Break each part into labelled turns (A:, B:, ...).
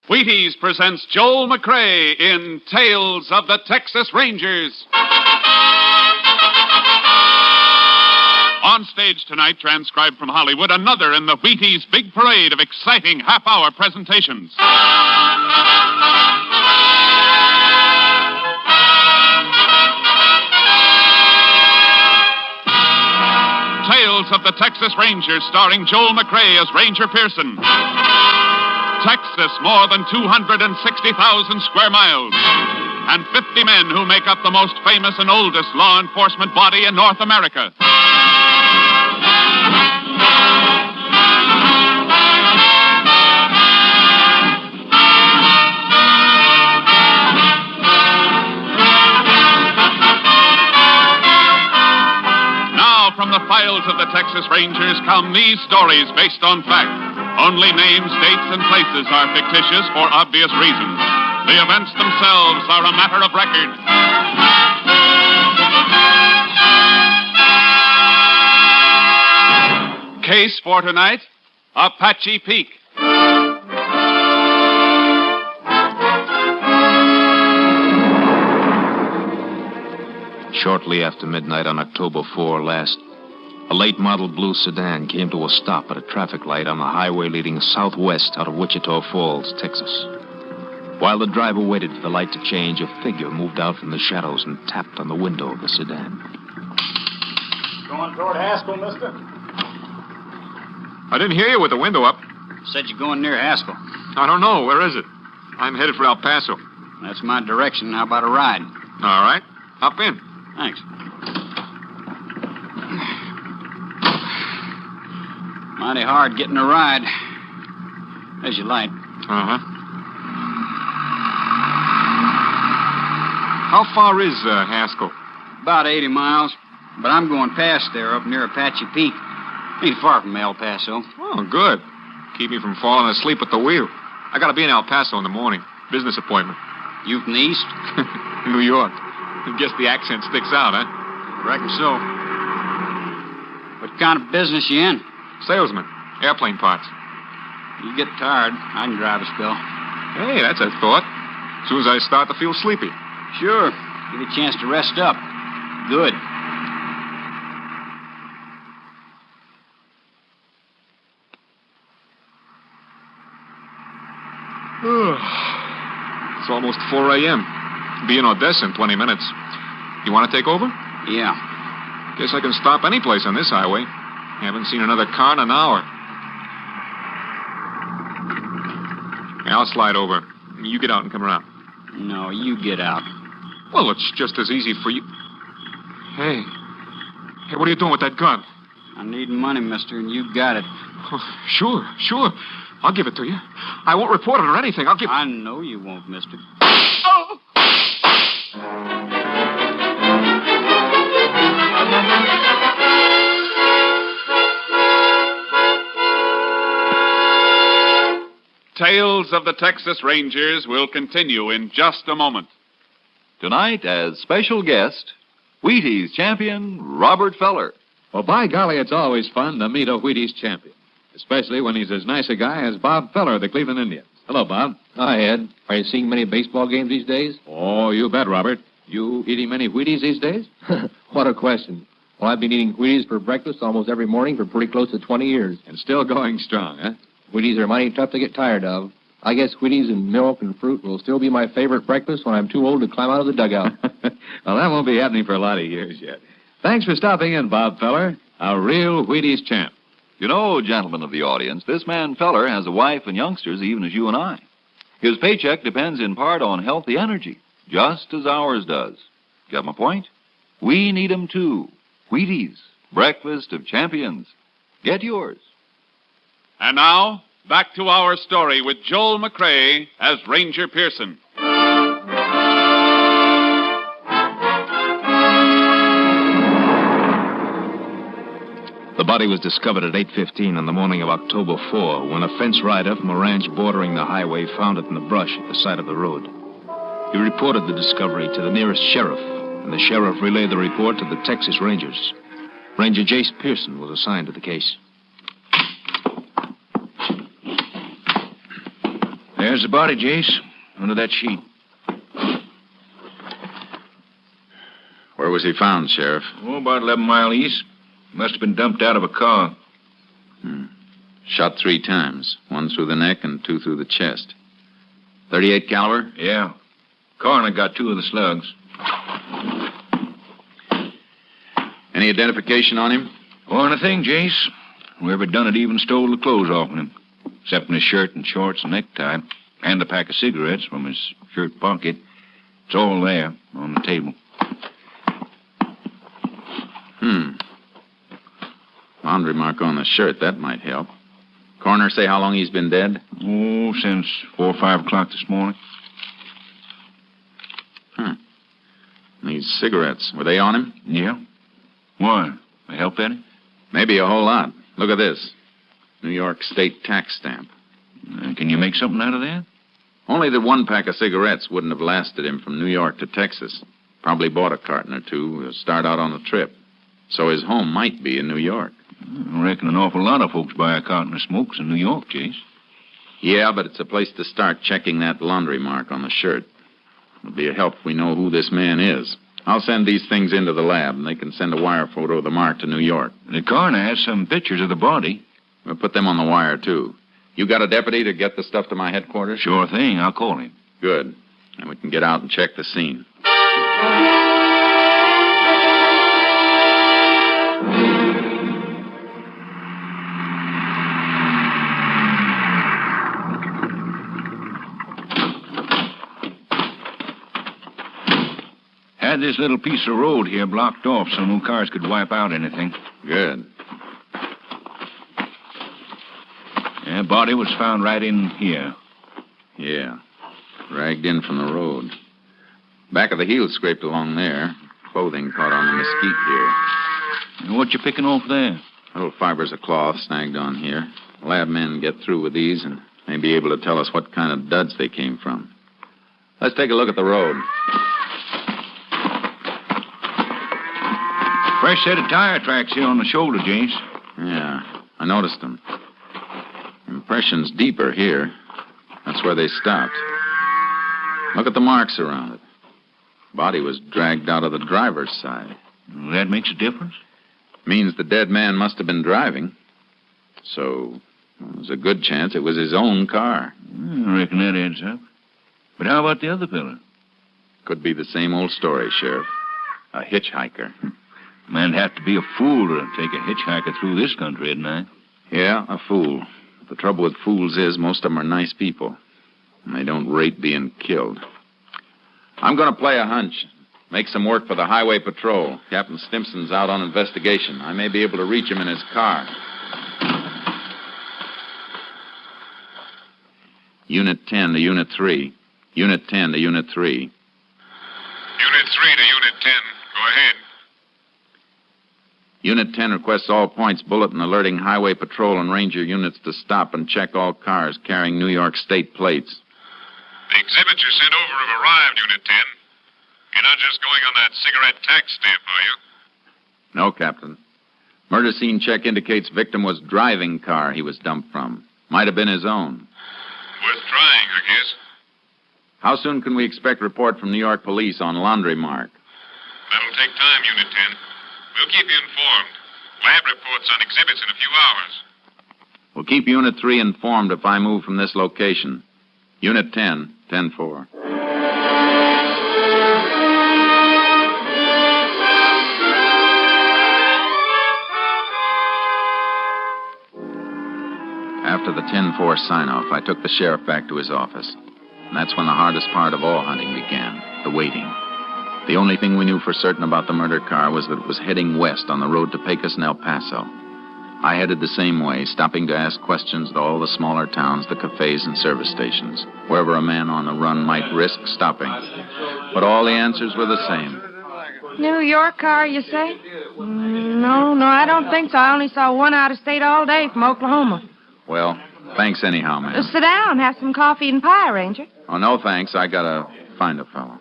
A: Wheaties presents Joel McCrea in Tales of the Texas Rangers. On stage tonight, transcribed from Hollywood, another in the Wheaties big parade of exciting half-hour presentations. Tales of the Texas Rangers, starring Joel McCrea as Ranger Pearson. Texas, more than 260,000 square miles, and 50 men who make up the most famous and oldest law enforcement body in North America. Now, from the files of the Texas Rangers come these stories based on fact. Only names, dates, and places are fictitious for obvious reasons. The events themselves are a matter of record. Case for tonight, Apache Peak.
B: Shortly after midnight on October 4 last, a late model blue sedan came to a stop at a traffic light on the highway leading southwest out of Wichita Falls, Texas. While the driver waited for the light to change, a figure moved out from the shadows and tapped on the window of the sedan.
C: Going toward Haskell, mister?
D: I didn't hear you with the window up.
C: Said you're going near Haskell.
D: I don't know. Where is it? I'm headed for El Paso.
C: That's my direction. How about a ride?
D: All right. Hop in.
C: Thanks. Mighty hard getting a ride. There's your light.
D: Uh-huh. How far is Haskell?
C: About 80 miles. But I'm going past there up near Apache Peak. Ain't far from El Paso.
D: Oh, good. Keep me from falling asleep at the wheel. I gotta be in El Paso in the morning. Business appointment.
C: You from the east?
D: New York. I guess the accent sticks out, huh?
C: Reckon so. What kind of business you in?
D: Salesman. Airplane parts.
C: You get tired, I can drive a spell.
D: Hey, that's a thought. As soon as I start to feel sleepy.
C: Sure. Give you a chance to rest up. Good.
D: It's almost 4 a.m. Be in Odessa in 20 minutes. You want to take over?
C: Yeah.
D: Guess I can stop any place on this highway. Haven't seen another car in an hour. Yeah, I'll slide over. You get out and come around.
C: No, you get out.
D: Well, it's just as easy for you. Hey, what are you doing with that gun?
C: I need money, mister, and you got it.
D: Oh, sure. I'll give it to you. I won't report it or anything.
C: I know you won't, mister.
D: Oh!
A: Tales of the Texas Rangers will continue in just a moment.
E: Tonight, as special guest, Wheaties champion Robert Feller.
F: Well, by golly, it's always fun to meet a Wheaties champion, especially when he's as nice a guy as Bob Feller of the Cleveland Indians. Hello, Bob.
G: Hi, Ed. Are you seeing many baseball games these days?
F: Oh, you bet, Robert. You eating many Wheaties these days?
G: What a question. Well, I've been eating Wheaties for breakfast almost every morning for pretty close to 20 years.
F: And still going strong, huh?
G: Wheaties are mighty tough to get tired of. I guess Wheaties and milk and fruit will still be my favorite breakfast when I'm too old to climb out of the dugout.
F: Well, that won't be happening for a lot of years yet. Thanks for stopping in, Bob Feller, a real Wheaties champ.
E: You know, gentlemen of the audience, this man Feller has a wife and youngsters even as you and I. His paycheck depends in part on healthy energy, just as ours does. Got my point? We need 'em too. Wheaties, breakfast of champions. Get yours.
A: And now, back to our story with Joel McCrea as Ranger Pearson.
B: The body was discovered at 8:15 on the morning of October 4 when a fence rider from a ranch bordering the highway found it in the brush at the side of the road. He reported the discovery to the nearest sheriff, and the sheriff relayed the report to the Texas Rangers. Ranger Jace Pearson was assigned to the case.
H: There's the body, Jace, under that sheet.
B: Where was he found, Sheriff?
H: Oh, about 11 miles east. Must have been dumped out of a car.
B: Shot 3 times. 1 through the neck and 2 through the chest. .38 caliber?
H: Yeah. Coroner got 2 of the slugs.
B: Any identification on him?
H: One thing, Jace. Whoever done it even stole the clothes off him. Except in his shirt and shorts and necktie. And a pack of cigarettes from his shirt pocket. It's all there on the table.
B: Laundry mark on the shirt. That might help. Coroner say how long he's been dead?
H: Oh, since 4 or 5 o'clock this morning.
B: These cigarettes, were they on him?
H: Yeah. Why? They help any?
B: Maybe a whole lot. Look at this. New York State tax stamp.
H: Can you make something out of that?
B: Only that 1 pack of cigarettes wouldn't have lasted him from New York to Texas. Probably bought a carton or 2 to start out on the trip. So his home might be in New York.
H: I reckon an awful lot of folks buy a carton of smokes in New York, Chase.
B: Yeah, but it's a place to start checking that laundry mark on the shirt. It'll be a help if we know who this man is. I'll send these things into the lab, and they can send a wire photo of the mark to New York.
H: The coroner has some pictures of the body.
B: We'll put them on the wire, too. You got a deputy to get the stuff to my headquarters?
H: Sure thing. I'll call him.
B: Good. And we can get out and check the scene.
H: Had this little piece of road here blocked off so no cars could wipe out anything.
B: Good.
H: Yeah, body was found right in here.
B: Yeah. Dragged in from the road. Back of the heel scraped along there. Clothing caught on the mesquite here.
H: And what you picking off there?
B: Little fibers of cloth snagged on here. Lab men get through with these and may be able to tell us what kind of duds they came from. Let's take a look at the road.
H: Fresh set of tire tracks here on the shoulder, James.
B: Yeah, I noticed them. Impression's deeper here. That's where they stopped. Look at the marks around it. Body was dragged out of the driver's side.
H: That makes a difference?
B: Means the dead man must have been driving. So, there's a good chance it was his own car.
H: I reckon that adds up. But how about the other fella?
B: Could be the same old story, Sheriff. A hitchhiker.
H: Man'd have to be a fool to take a hitchhiker through this country at night.
B: Yeah, a fool. The trouble with fools is most of them are nice people. And they don't rate being killed. I'm going to play a hunch. Make some work for the highway patrol. Captain Stimson's out on investigation. I may be able to reach him in his car. Unit 10 to Unit 3. Unit 10 to Unit 3.
A: Unit 3 to Unit 10. Go ahead.
B: Unit 10 requests all points bulletin alerting highway patrol and ranger units to stop and check all cars carrying New York State plates.
A: The exhibits you sent over have arrived, Unit 10. You're not just going on that cigarette tax stamp, are you?
B: No, Captain. Murder scene check indicates victim was driving car he was dumped from. Might have been his own.
A: Worth trying, I guess.
B: How soon can we expect report from New York police on laundry mark?
A: That'll take time, Unit 10. We'll keep you informed. Lab reports on exhibits in a few hours.
B: We'll keep Unit 3 informed if I move from this location. Unit 10, 10-4. After the 10-4 sign-off, I took the sheriff back to his office. And that's when the hardest part of all hunting began, the waiting. The only thing we knew for certain about the murder car was that it was heading west on the road to Pecos and El Paso. I headed the same way, stopping to ask questions at all the smaller towns, the cafes and service stations, wherever a man on the run might risk stopping. But all the answers were the same.
I: New York car, you say? No, I don't think so. I only saw one out of state all day from Oklahoma.
B: Well, thanks anyhow, ma'am.
I: Sit down, have some coffee and pie, Ranger.
B: Oh, no thanks. I gotta find a fellow.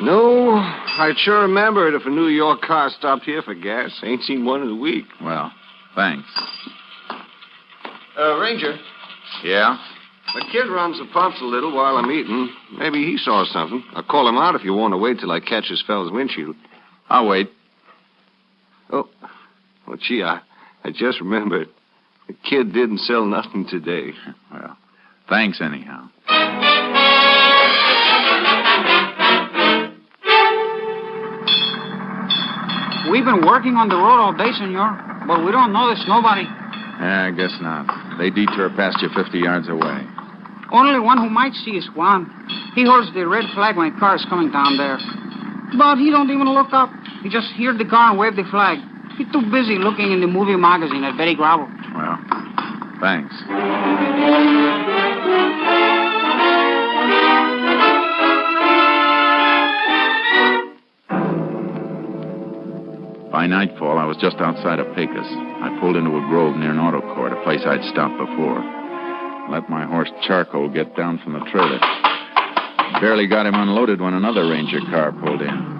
J: No, I'd sure remember it if a New York car stopped here for gas. Ain't seen one in a week.
K: Well, thanks.
J: Ranger,
K: Yeah?
J: the kid runs the pumps a little while I'm eating. Maybe he saw something. I'll call him out if you want to wait till I catch this fellow's windshield.
K: I'll wait.
J: Oh, well, gee, I just remembered. The kid didn't sell nothing today.
K: Well, thanks anyhow.
C: We've been working on the road all day, senor, but we don't notice nobody.
K: Yeah, I guess not. They detour past you 50 yards away.
C: Only one who might see is Juan. He holds the red flag when a car is coming down there. But he don't even look up. He just hears the car and wave the flag. He's too busy looking in the movie magazine at Betty Gravel.
K: Well, thanks. By nightfall, I was just outside of Pecos. I pulled into a grove near an auto court, a place I'd stopped before. Let my horse Charcoal get down from the trailer. Barely got him unloaded when another ranger car pulled in.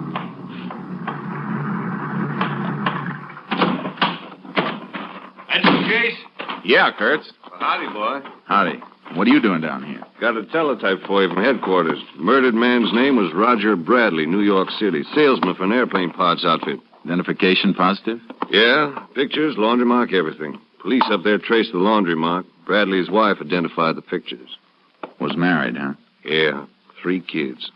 J: That's the case?
K: Yeah, Kurtz.
J: Howdy, boy.
K: Howdy. What are you doing down here?
J: Got a teletype for you from headquarters. Murdered man's name was Roger Bradley, New York City. Salesman for an airplane parts outfit.
K: Identification positive?
J: Yeah, pictures, laundry mark, everything. Police up there traced the laundry mark. Bradley's wife identified the pictures.
K: Was married, huh?
J: Yeah, 3 kids.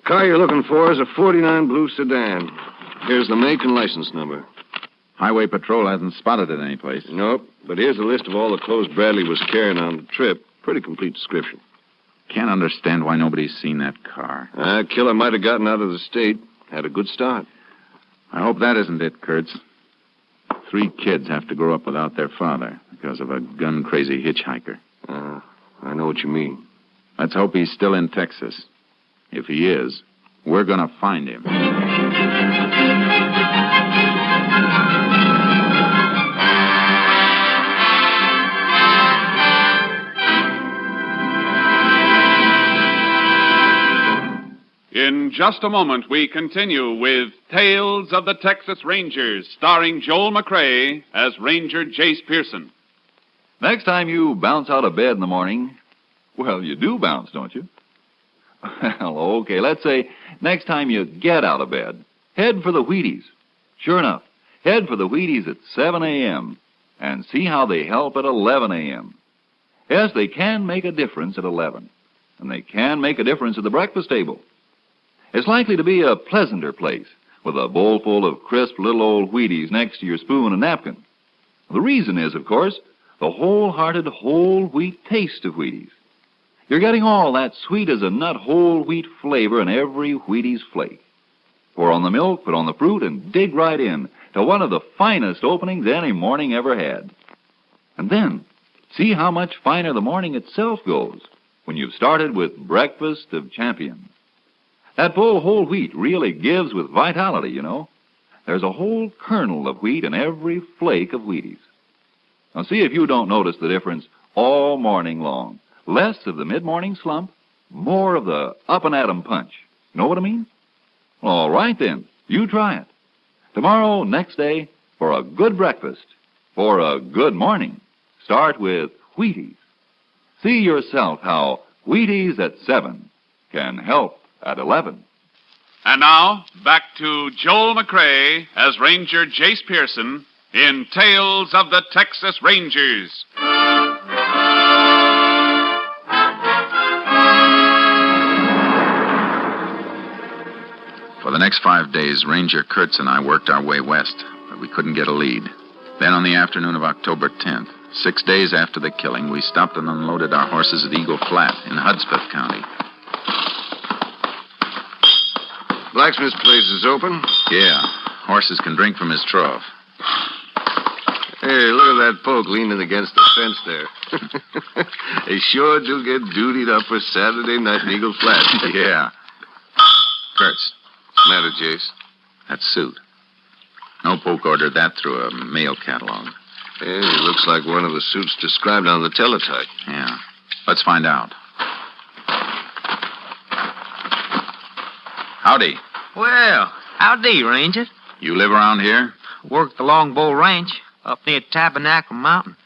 J: Car you're looking for is a 49 blue sedan. Here's the make and license number.
K: Highway Patrol hasn't spotted it anyplace.
J: Nope, but here's a list of all the clothes Bradley was carrying on the trip. Pretty complete description.
K: Can't understand why nobody's seen that car.
J: Killer might have gotten out of the state. Had a good start.
K: I hope that isn't it, Kurtz. 3 kids have to grow up without their father because of a gun-crazy hitchhiker.
J: I know what you mean.
K: Let's hope he's still in Texas. If he is, we're going to find him.
A: In just a moment, we continue with Tales of the Texas Rangers, starring Joel McCrea as Ranger Jace Pearson.
E: Next time you bounce out of bed in the morning, well, you do bounce, don't you? Well, okay, let's say next time you get out of bed, head for the Wheaties. Sure enough, head for the Wheaties at 7 a.m. and see how they help at 11 a.m. Yes, they can make a difference at 11, and they can make a difference at the breakfast table. It's likely to be a pleasanter place with a bowl full of crisp little old Wheaties next to your spoon and napkin. The reason is, of course, the wholehearted whole wheat taste of Wheaties. You're getting all that sweet-as-a-nut whole wheat flavor in every Wheaties flake. Pour on the milk, put on the fruit, and dig right in to one of the finest openings any morning ever had. And then, see how much finer the morning itself goes when you've started with Breakfast of Champions. That full whole wheat really gives with vitality, you know. There's a whole kernel of wheat in every flake of Wheaties. Now, see if you don't notice the difference all morning long. Less of the mid-morning slump, more of the up-and-at-'em punch. Know what I mean? All right, then. You try it. Tomorrow, next day, for a good breakfast, for a good morning, start with Wheaties. See yourself how Wheaties at 7 can help at 11.
A: And now, back to Joel McCrea as Ranger Jace Pearson in Tales of the Texas Rangers.
K: For the next 5 days, Ranger Kurtz and I worked our way west, but we couldn't get a lead. Then on the afternoon of October 10th, 6 days after the killing, we stopped and unloaded our horses at Eagle Flat in Hudspeth County.
J: Blacksmith's place is open?
K: Yeah, horses can drink from his trough.
J: Hey, look at that poke leaning against the fence there. They sure do get dutied up for Saturday night in Eagle Flat.
K: Yeah. Kurtz.
J: What's the matter, Jace?
K: That suit. No poke ordered that through a mail catalog.
J: Hey, it looks like one of the suits described on the teletype.
K: Yeah. Let's find out. Howdy.
L: Well, howdy, Ranger.
K: You live around here?
L: Work the Longbow Ranch up near Tabernacle Mountain.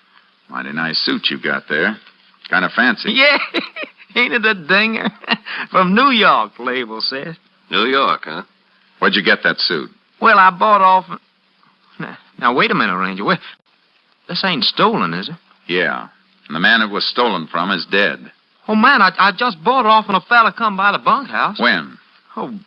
K: Mighty nice suit you got there. Kind of fancy.
L: Yeah, ain't it a dinger? From New York, the label says.
J: New York, huh?
K: Where'd you get that suit?
L: Well, I bought off... Now, wait a minute, Ranger. This ain't stolen, is it?
K: Yeah. And the man it was stolen from is dead.
L: Oh, man, I just bought it off when a fella come by the bunkhouse.
K: When?
L: Oh,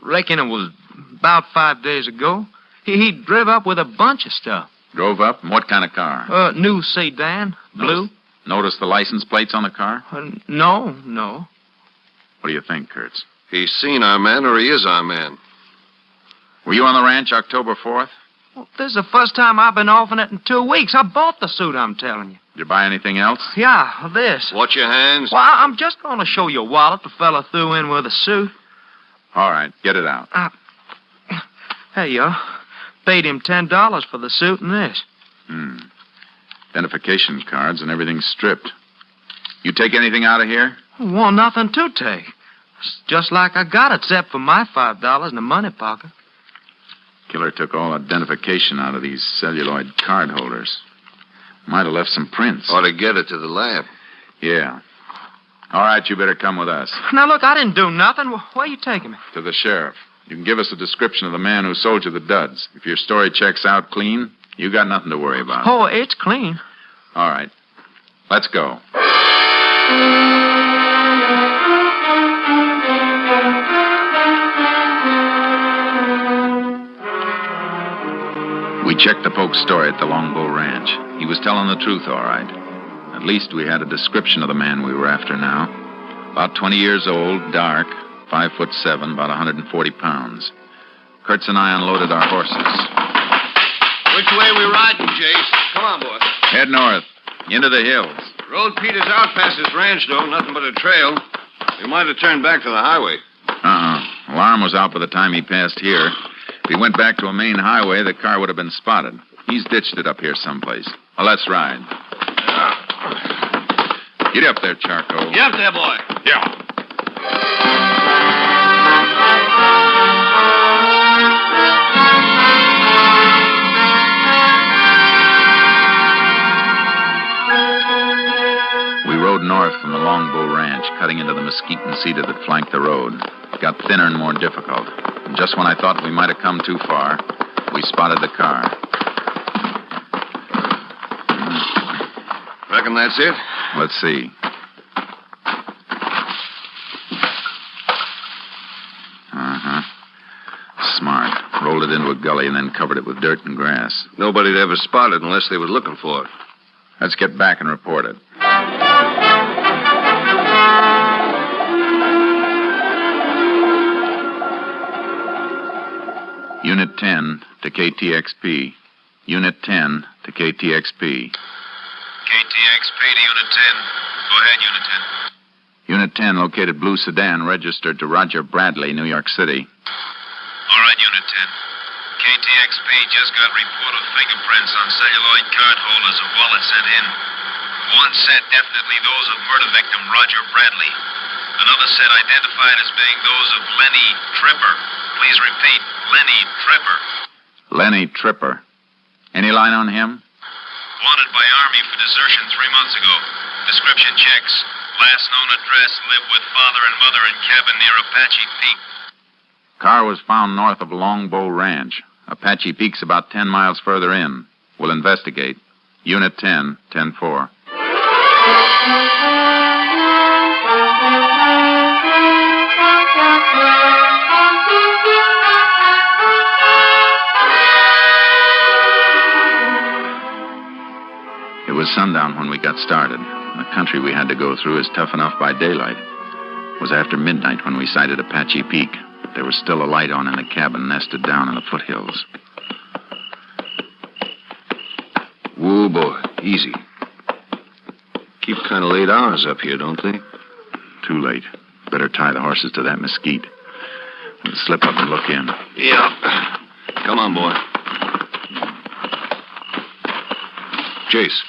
L: reckon it was about 5 days ago. He drove up with a bunch of stuff.
K: Drove up? And what kind of car?
L: New sedan, blue.
K: Notice the license plates on the car?
L: No.
K: What do you think, Kurtz?
J: He's seen our man or he is our man.
K: Were you on the ranch October 4th?
L: Well, this is the first time I've been off in it in 2 weeks. I bought the suit, I'm telling you.
K: Did you buy anything else?
L: Yeah, this.
J: Watch your hands.
L: Well, I'm just going to show you a wallet the fella threw in with the suit.
K: All right, get it out.
L: Hey, yo. Paid him $10 for the suit and this.
K: Identification cards and everything stripped. You take anything out of here?
L: Want nothing to take. It's just like I got it, except for my $5 in the money pocket.
K: Killer took all identification out of these celluloid card holders. Might have left some prints.
J: Ought to get it to the lab.
K: Yeah. All right, you better come with us.
L: Now, look, I didn't do nothing. Where you taking me?
K: To the sheriff. You can give us a description of the man who sold you the duds. If your story checks out clean, you got nothing to worry about.
L: Oh, it's clean.
K: All right. Let's go. We checked the Poke's story at the Longbow Ranch. He was telling the truth, all right. At least we had a description of the man we were after now. About 20 years old, dark, 5'7", about 140 pounds. Kurtz and I unloaded our horses.
J: Which way we riding, Jace? Come on, boy.
K: Head north, into the hills.
J: Road peters out past this ranch, though. Nothing but a trail. We might have turned back to the highway.
K: Alarm was out by the time he passed here. If he went back to a main highway, the car would have been spotted. He's ditched it up here someplace. Well, let's ride. Get up there, Charcoal.
J: Get up there, boy.
K: Yeah. We rode north from the Longbow Ranch, cutting into the mesquite and cedar that flanked the road. It got thinner and more difficult. And just when I thought we might have come too far, we spotted the car.
J: Reckon that's it?
K: Let's see. Smart. Rolled it into a gully and then covered it with dirt and grass.
J: Nobody'd ever spot it unless they was looking for it.
K: Let's get back and report it. Unit 10 to KTXP. Unit 10 to KTXP.
B: KTXP to Unit 10. Go ahead, Unit 10.
K: Unit 10 located blue sedan registered to Roger Bradley, New York City.
B: All right, Unit 10. KTXP just got report of fingerprints on celluloid card holders of wallets sent in. One set definitely those of murder victim Roger Bradley. Another set identified as being those of Lenny Tripper. Please repeat, Lenny Tripper.
K: Lenny Tripper. Any line on him?
B: Wanted by Army for desertion 3 months ago. Description checks. Last known address, live with father and mother in cabin near Apache Peak.
K: Car was found north of Longbow Ranch. Apache Peak's about 10 miles further in. We'll investigate. Unit 10, 10-4. It was sundown when we got started. The country we had to go through is tough enough by daylight. It was after midnight when we sighted Apache Peak. There was still a light on in the cabin nested down in the foothills.
J: Whoa, boy. Easy. Keep kind of late hours up here, don't they?
K: Too late. Better tie the horses to that mesquite. We'll slip up and look in.
J: Yeah. Come on, boy. Jace.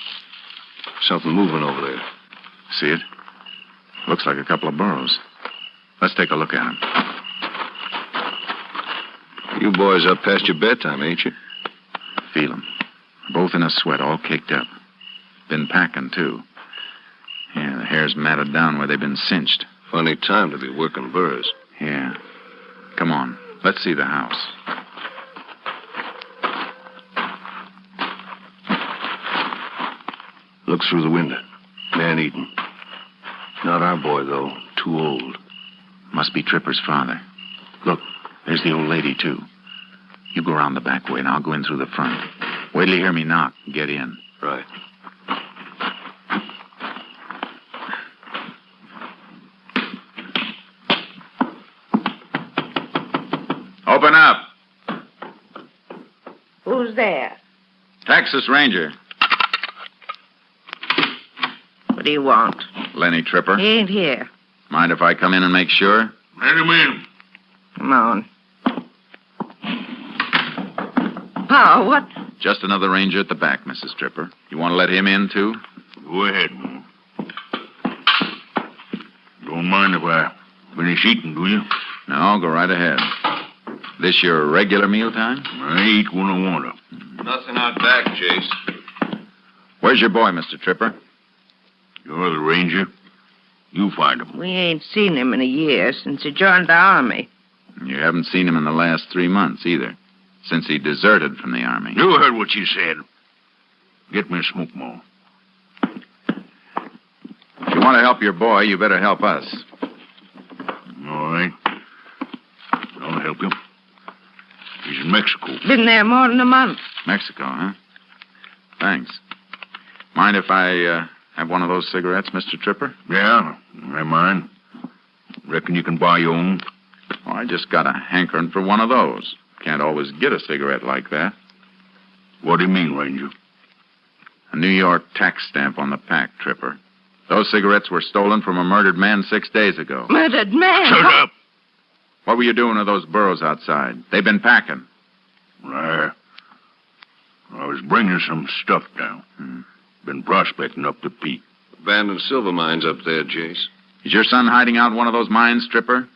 J: Something moving over there.
K: See it? Looks like a couple of burros. Let's take a look at them.
J: You boys up past your bedtime, ain't you?
K: Feel 'em. Both in a sweat, all caked up. Been packing, too. Yeah, the hair's matted down where they've been cinched.
J: Funny time to be working burrs.
K: Yeah. Come on. Let's see the house.
J: Look through the window. Man-eaten. Not our boy, though. Too old.
K: Must be Tripper's father. Look, there's the old lady, too. You go around the back way, and I'll go in through the front. Wait till you hear me knock and get in.
J: Right.
K: Open up.
I: Who's there?
K: Texas Ranger.
I: What do you want?
K: Lenny Tripper.
I: He ain't here.
K: Mind if I come in and make sure?
J: Let him in.
I: Come on. Pa, what?
K: Just another ranger at the back, Mrs. Tripper. You want to let him in, too?
J: Go ahead. Don't mind if I finish eating, do you?
K: No, go right ahead. This your regular mealtime?
J: I eat when I want to. Nothing out back, Jace.
K: Where's your boy, Mr. Tripper?
J: You're the ranger. You find him.
I: We ain't seen him in a year since he joined the army.
K: You haven't seen him in the last 3 months, either. Since he deserted from the army.
J: You heard what she said. Get me a smoke more.
K: If you want to help your boy, you better help us.
J: All right. I'll help you. He's in Mexico.
I: Been there more than a month.
K: Mexico, huh? Thanks. Mind if I have one of those cigarettes, Mr. Tripper?
J: Yeah, I mind. Reckon you can buy your own?
K: Oh, I just got a hankering for one of those. Can't always get a cigarette like that.
J: What do you mean, Ranger?
K: A New York tax stamp on the pack, Tripper. Those cigarettes were stolen from a murdered man 6 days ago.
I: Murdered man?
J: Shut up!
K: What were you doing with those burros outside? They've been packing.
J: I was bringing some stuff down. Been prospecting up the peak. Abandoned silver mines up there, Jace.
K: Is your son hiding out in one of those mines, Tripper?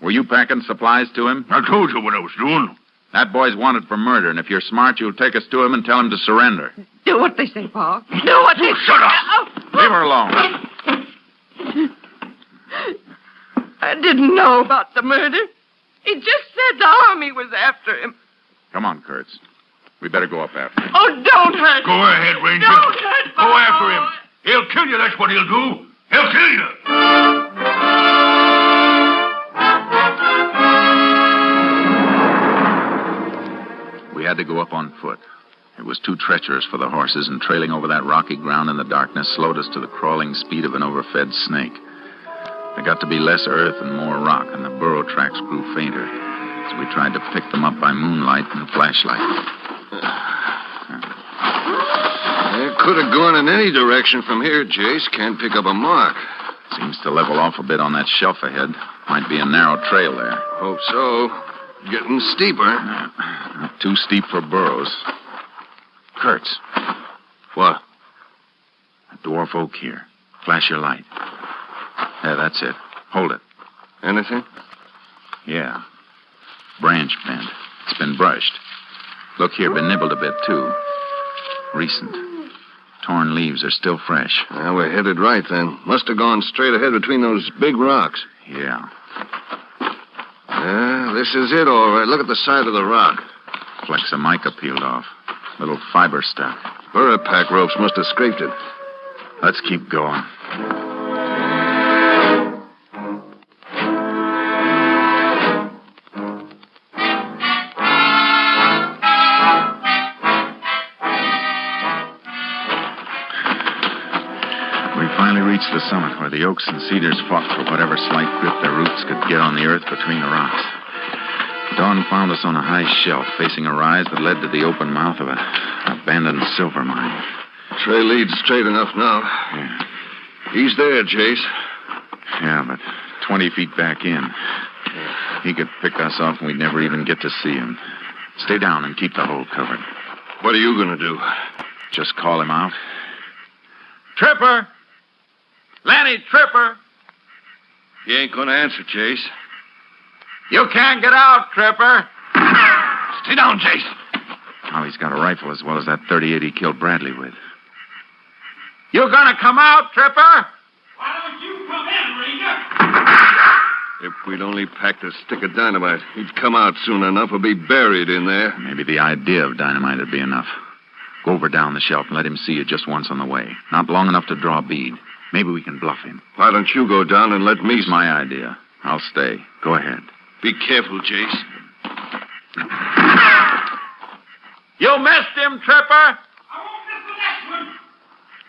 K: Were you packing supplies to him?
J: I told you what I was doing.
K: That boy's wanted for murder, and if you're smart, you'll take us to him and tell him to surrender.
I: Do what they say, Pa. Do what they say.
J: Shut up!
K: Leave her alone.
I: I didn't know about the murder. He just said the army was after him.
K: Come on, Kurtz. We better go up after him.
I: Oh, don't hurt
J: Go ahead, Ranger.
I: Don't hurt
J: Go after him. He'll kill you, that's what he'll do. He'll kill you.
K: We had to go up on foot. It was too treacherous for the horses, and trailing over that rocky ground in the darkness slowed us to the crawling speed of an overfed snake. There got to be less earth and more rock, and the burro tracks grew fainter as we tried to pick them up by moonlight and flashlight.
J: It could have gone in any direction from here, Jace. Can't pick up a mark.
K: Seems to level off a bit on that shelf ahead. Might be a narrow trail there.
J: Hope so. Getting steeper.
K: Not too steep for burros. Kurtz.
J: What?
K: That dwarf oak here. Flash your light. There, that's it. Hold it.
J: Anything?
K: Yeah. Branch bent. It's been brushed. Look here, been nibbled a bit, too. Recent. Torn leaves are still fresh.
J: Well, we're headed right, then. Must have gone straight ahead between those big rocks.
K: Yeah.
J: This is it, all right. Look at the side of the rock.
K: Flecks of mica peeled off. Little fiber stuff.
J: Burra pack ropes must have scraped it.
K: Let's keep going. Reached the summit where the oaks and cedars fought for whatever slight grip their roots could get on the earth between the rocks. Dawn found us on a high shelf facing a rise that led to the open mouth of an abandoned silver mine.
J: Trail leads straight enough now.
K: Yeah.
J: He's there, Jace.
K: Yeah, but 20 feet back in. He could pick us off and we'd never even get to see him. Stay down and keep the hole covered.
J: What are you going to do?
K: Just call him out.
L: Tripper! Lenny Tripper!
J: He ain't going to answer, Chase.
L: You can't get out, Tripper.
H: Sit down, Jace.
K: Oh, he's got a rifle as well as that .38 he killed Bradley with.
M: You gonna come out, Tripper?
C: Why don't you come in, Ranger?
J: If we'd only packed a stick of dynamite, he'd come out soon enough or be buried in there.
K: Maybe the idea of dynamite would be enough. Go over down the shelf and let him see you just once on the way. Not long enough to draw a bead. Maybe we can bluff him.
J: Why don't you go down and let me...
K: It's my idea. I'll stay. Go ahead.
J: Be careful, Jace.
M: You missed him, Tripper.
C: I won't miss the next one.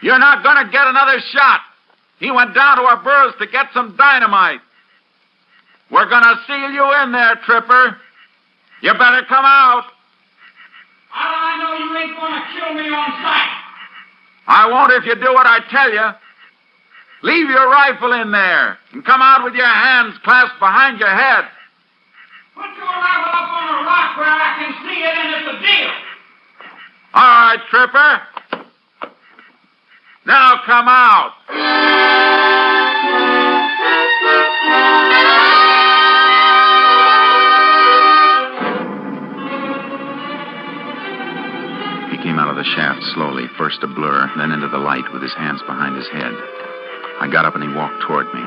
M: You're not gonna get another shot. He went down to our burros to get some dynamite. We're gonna seal you in there, Tripper. You better come out.
C: How do I know you ain't gonna kill me on sight?
M: I won't if you do what I tell you. Leave your rifle in there and come out with your hands clasped behind your head.
C: Put your rifle up on a rock where I can see it, and it's a deal.
M: All right, Tripper. Now come out.
K: He came out of the shaft slowly, first a blur, then into the light with his hands behind his head. I got up and he walked toward me.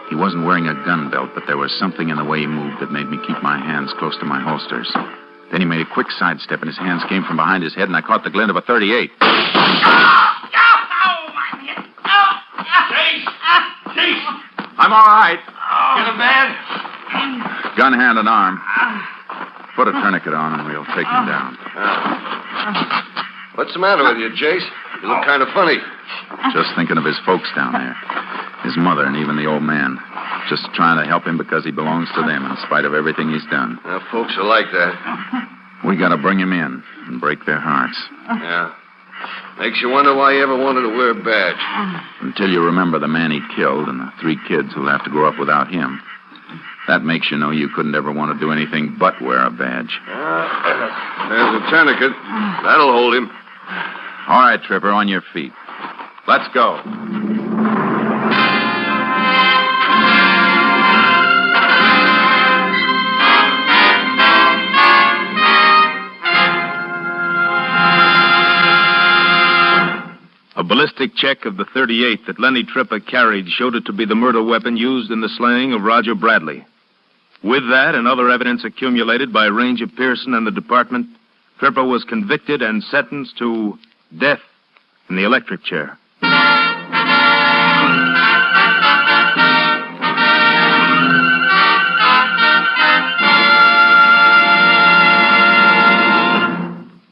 K: He wasn't wearing a gun belt, but there was something in the way he moved that made me keep my hands close to my holsters. Then he made a quick sidestep, and his hands came from behind his head, and I caught the glint of a .38.
M: Chase! I'm all right.
C: Get a bed?
K: Gun hand and arm. Put a tourniquet on, and we'll take him down.
J: What's the matter with you, Jace? You look kind of funny.
K: Just thinking of his folks down there. His mother and even the old man. Just trying to help him because he belongs to them in spite of everything he's done.
J: Folks are like that.
K: We gotta bring him in and break their hearts.
J: Yeah. Makes you wonder why he ever wanted to wear a badge.
K: Until you remember the man he killed and the 3 kids who'll have to grow up without him. That makes you know you couldn't ever want to do anything but wear a badge.
J: There's a tourniquet. That'll hold him.
K: All right, Tripper, on your feet. Let's go.
B: A ballistic check of the .38 that Lenny Tripper carried showed it to be the murder weapon used in the slaying of Roger Bradley. With that and other evidence accumulated by Ranger Pearson and the department, Tripper was convicted and sentenced to death in the electric chair.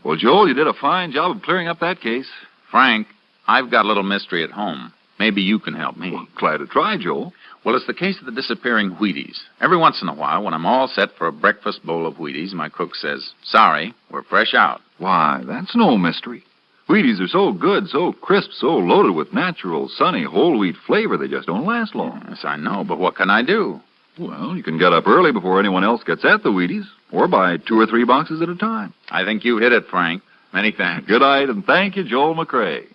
E: Well, Joel, you did a fine job of clearing up that case.
K: Frank, I've got a little mystery at home. Maybe you can help me.
E: Well, glad to try, Joel.
K: Well, it's the case of the disappearing Wheaties. Every once in a while, when I'm all set for a breakfast bowl of Wheaties, my cook says, "Sorry, we're fresh out."
E: Why, that's no mystery. Wheaties are so good, so crisp, so loaded with natural, sunny, whole wheat flavor, they just don't last long.
K: Yes, I know, but what can I do?
E: Well, you can get up early before anyone else gets at the Wheaties, or buy 2 or 3 boxes at a time.
K: I think you hit it, Frank. Many thanks.
E: Good night, and thank you, Joel McCrea.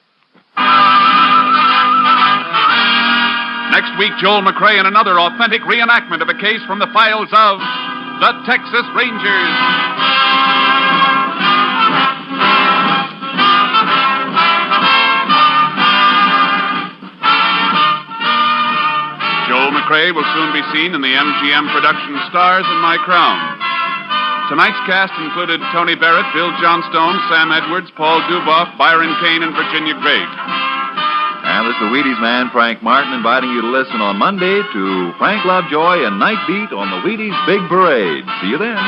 A: Next week, Joel McCrea in another authentic reenactment of a case from the files of the Texas Rangers. Joel McCrea will soon be seen in the MGM production Stars in My Crown. Tonight's cast included Tony Barrett, Bill Johnstone, Sam Edwards, Paul Duboff, Byron Kane, and Virginia Gregg.
E: And this is the Wheaties man, Frank Martin, inviting you to listen on Monday to Frank Lovejoy and Night Beat on the Wheaties Big Parade. See you then.